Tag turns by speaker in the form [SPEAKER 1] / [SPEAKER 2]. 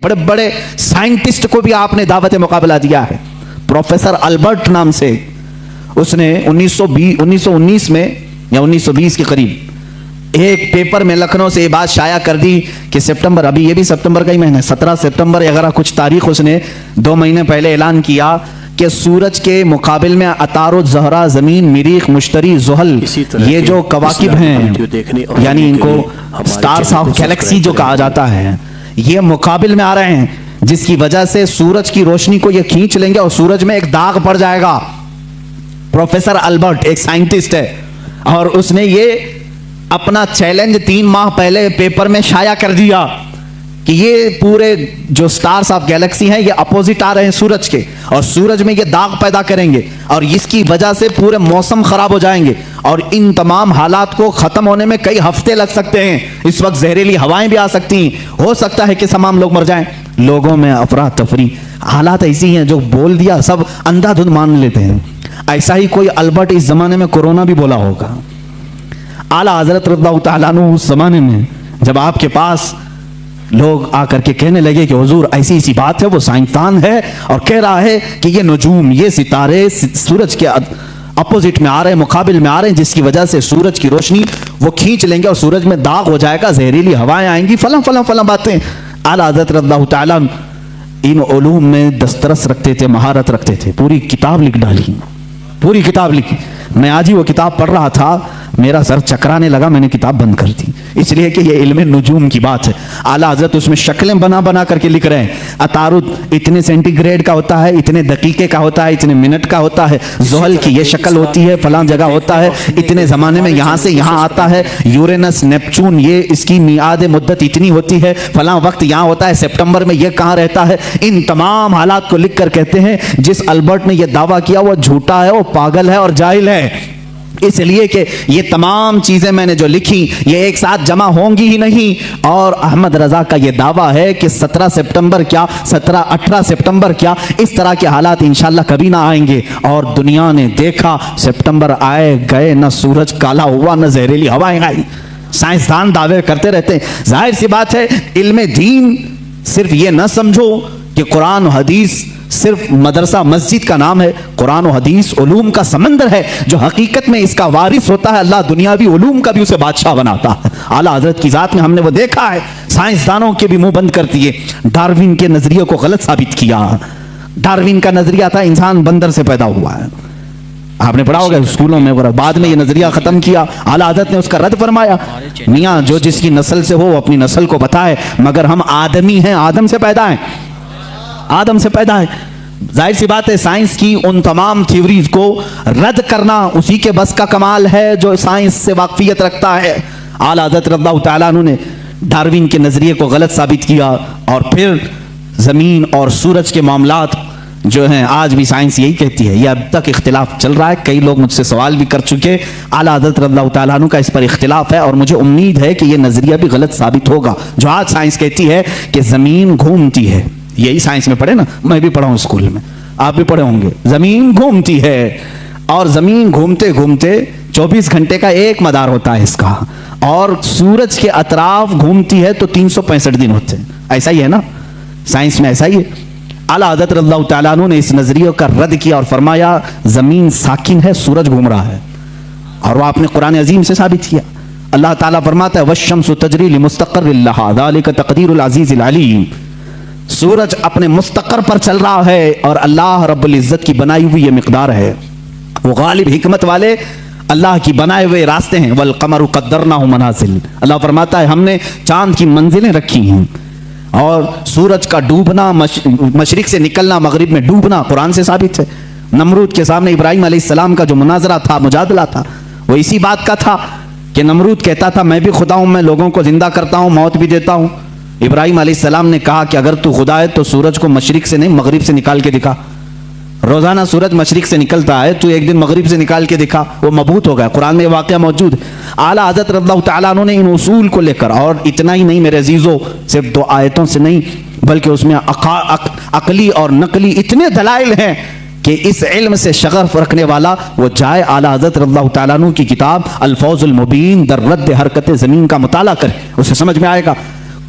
[SPEAKER 1] بڑے بڑے سائنٹسٹ کو بھی آپ نے دعوت مقابلہ دیا ہے. پروفیسر البرٹ نام سے اس نے 1919 میں یا 1920 کے قریب ایک پیپر میں لکھنؤ سے یہ بات شائع کر دی کہ سپٹمبر، ابھی یہ بھی سپٹمبر کا ہی مہینہ ہے، 17 سپٹمبر اگر کچھ تاریخ اس نے 2 مہینے پہلے اعلان کیا کہ سورج کے مقابل میں عطارد، زہرہ، زمین، مریخ، مشتری، زحل، یہ جو کواکب ہیں یعنی ان کو سٹارز آف گیلیکسی جو کہا جاتا ہے، یہ مقابل میں آ رہے ہیں، جس کی وجہ سے سورج کی روشنی کو یہ کھینچ لیں گے اور سورج میں ایک داغ پڑ جائے گا. پروفیسر البرٹ ایک سائنٹسٹ ہے اور اس نے یہ اپنا چیلنج 3 ماہ پہلے پیپر میں شائع کر دیا کہ یہ پورے جو سٹارز آف گیلیکسی ہیں یہ اپوزٹ آ رہے ہیں سورج کے اور سورج میں یہ داغ پیدا کریں گے اور اس کی وجہ سے پورے موسم خراب ہو جائیں گے اور ان تمام حالات کو ختم ہونے میں کئی ہفتے لگ سکتے ہیں. اس وقت زہریلی ہوائیں بھی آ سکتی ہیں، ہو سکتا ہے کہ تمام لوگ مر جائیں. لوگوں میں افراتفری، حالات ایسی ہیں جو بول دیا سب اندھا دھند مان لیتے ہیں. ایسا ہی کوئی البرٹ اس زمانے میں کورونا بھی بولا ہوگا. اعلیٰ حضرت رضی اللہ تعالیٰ عنہ اس زمانے میں جب آپ کے پاس لوگ آ کر کے کہنے لگے کہ حضور ایسی ایسی بات ہے، وہ سائنسدان ہے اور کہہ رہا ہے کہ یہ نجوم، یہ ستارے سورج کے اپوزٹ میں آ رہے ہیں، مقابل میں آ رہے ہیں، جس کی وجہ سے سورج کی روشنی وہ کھینچ لیں گے اور سورج میں داغ ہو جائے گا، زہریلی ہوائیں آئیں گی، فلاں فلاں فلاں باتیں. اعلیٰ حضرت رضی اللہ تعالیٰ ان علوم میں دسترس رکھتے تھے، مہارت رکھتے تھے. پوری کتاب لکھ ڈالی، پوری کتاب لکھی. میں آج ہی وہ کتاب پڑھ رہا تھا، میرا سر چکرانے لگا، میں نے کتاب بند کر دی، اس لیے کہ یہ علم نجوم کی بات ہے. اعلیٰ حضرت اس میں شکلیں بنا بنا کر کے لکھ رہے ہیں. عطارد اتنے سینٹی گریڈ کا ہوتا ہے، اتنے دقیقے کا ہوتا ہے، اتنے منٹ کا ہوتا ہے. زحل کی یہ شکل ہوتی ہے، فلاں جگہ ہوتا ہے، اتنے زمانے میں یہاں سے یہاں آتا ہے. یورینس، نیپچون، یہ اس کی میعاد مدت اتنی ہوتی ہے، فلاں وقت یہاں ہوتا ہے، سپٹمبر میں یہ کہاں رہتا ہے. ان تمام حالات کو لکھ کر کہتے ہیں جس البرٹ نے یہ دعویٰ کیا وہ جھوٹا ہے، وہ پاگل ہے اور جاہل ہے. اس لیے کہ یہ تمام چیزیں میں نے جو لکھی یہ ایک ساتھ جمع ہوں گی ہی نہیں. اور احمد رضا کا یہ دعویٰ ہے کہ 17 سپٹمبر کیا، 18 سپٹمبر کیا، اس طرح کے حالات انشاءاللہ کبھی نہ آئیں گے. اور دنیا نے دیکھا، سپٹمبر آئے گئے، نہ سورج کالا ہوا نہ زہریلی ہوائیں آئی. سائنسدان دعوے کرتے رہتے ہیں. ظاہر سی بات ہے علم دین صرف یہ نہ سمجھو کہ قرآن و حدیث صرف مدرسہ مسجد کا نام ہے. قرآن و حدیث علوم کا سمندر ہے جو حقیقت میں اس کا وارث ہوتا ہے. اللہ دنیاوی علوم کا بھی اسے بادشاہ بناتا ہے. اعلیٰ حضرت کی ذات میں ہم نے وہ دیکھا ہے. سائنسدانوں کے بھی منہ بند کر دیے. ڈاروین کے نظریے کو غلط ثابت کیا. ڈاروین کا نظریہ تھا انسان بندر سے پیدا ہوا ہے، آپ نے پڑھا ہوگا اسکولوں میں. بعد میں یہ نظریہ ختم کیا. اعلیٰ حضرت نے اس کا رد فرمایا، میاں جو جس کی نسل سے ہو وہ اپنی نسل کو بتائے، مگر ہم آدمی ہیں، آدم سے پیدا ہیں، آدم سے پیدا ہے. ظاہر سی بات ہے سائنس کی ان تمام تھیوریز کو رد کرنا اسی کے بس کا کمال ہے جو سائنس سے واقفیت رکھتا ہے. اعلیٰ حضرت رضی اللہ تعالیٰ عنہ نے ڈاروین کے نظریے کو غلط ثابت کیا اور پھر زمین اور سورج کے معاملات جو ہیں آج بھی سائنس یہی کہتی ہے. یہ اب تک اختلاف چل رہا ہے، کئی لوگ مجھ سے سوال بھی کر چکے. اعلیٰ حضرت رضی اللہ تعالیٰ عنہ کا اس پر اختلاف ہے اور مجھے امید ہے کہ یہ نظریہ بھی غلط ثابت ہوگا. جو آج سائنس کہتی ہے کہ زمین گھومتی ہے، یہی سائنس میں پڑھے نا، میں بھی پڑھا ہوں اسکول میں، آپ بھی پڑھے ہوں گے. زمین گھومتی ہے اور زمین گھومتے گھومتے 24 گھنٹے کا ایک مدار ہوتا ہے اس کا، اور سورج کے اطراف گھومتی ہے تو 365 دن ہوتے ہیں. ایسا ہی ہے نا، سائنس میں ایسا ہی ہے. اعلیٰ حضرت رضی اللہ تعالیٰ عنہ نے اس نظریے کا رد کیا اور فرمایا زمین ساکن ہے، سورج گھوم رہا ہے. اور وہ آپ نے قرآن عظیم سے ثابت کیا. اللہ تعالیٰ فرماتا ہے وَالشَّمْسُ تَجْرِي لِمُسْتَقَرٍّ لَهَا ذَلِكَ تَقْدِيرُ الْعَزِيزِ الْعَلِيمِ. سورج اپنے مستقر پر چل رہا ہے اور اللہ رب العزت کی بنائی ہوئی یہ مقدار ہے. وہ غالب حکمت والے اللہ کی بنائے ہوئے راستے ہیں. وَالْقَمَرُ قَدَّرْنَاهُ مَنَازِلَ. اللہ فرماتا ہے ہم نے چاند کی منزلیں رکھی ہیں. اور سورج کا ڈوبنا، مشرق سے نکلنا، مغرب میں ڈوبنا قرآن سے ثابت ہے. نمرود کے سامنے ابراہیم علیہ السلام کا جو مناظرہ تھا، مجادلہ تھا، وہ اسی بات کا تھا کہ نمرود کہتا تھا میں بھی خدا ہوں، میں لوگوں کو زندہ کرتا ہوں، موت بھی دیتا ہوں. ابراہیم علیہ السلام نے کہا کہ اگر تو خدا ہے تو سورج کو مشرق سے نہیں مغرب سے نکال کے دکھا. روزانہ سورج مشرق سے نکلتا ہے، تو ایک دن مغرب سے نکال کے دکھا. وہ مبہوت ہو گیا. قرآن میں یہ واقعہ موجود ہے. اعلیٰ حضرت رضی اللہ تعالیٰ عنہ نے ان اصول کو لے کر، اور اتنا ہی نہیں میرے عزیزو، صرف 2 آیتوں سے نہیں بلکہ اس میں عقلی اور نقلی اتنے دلائل ہیں کہ اس علم سے شغف رکھنے والا وہ جائے اعلیٰ حضرت رضی اللہ تعالیٰ عنہ کی کتاب الفوز المبین در رد حرکت زمین کا مطالعہ کرے، اسے سمجھ میں آئے گا.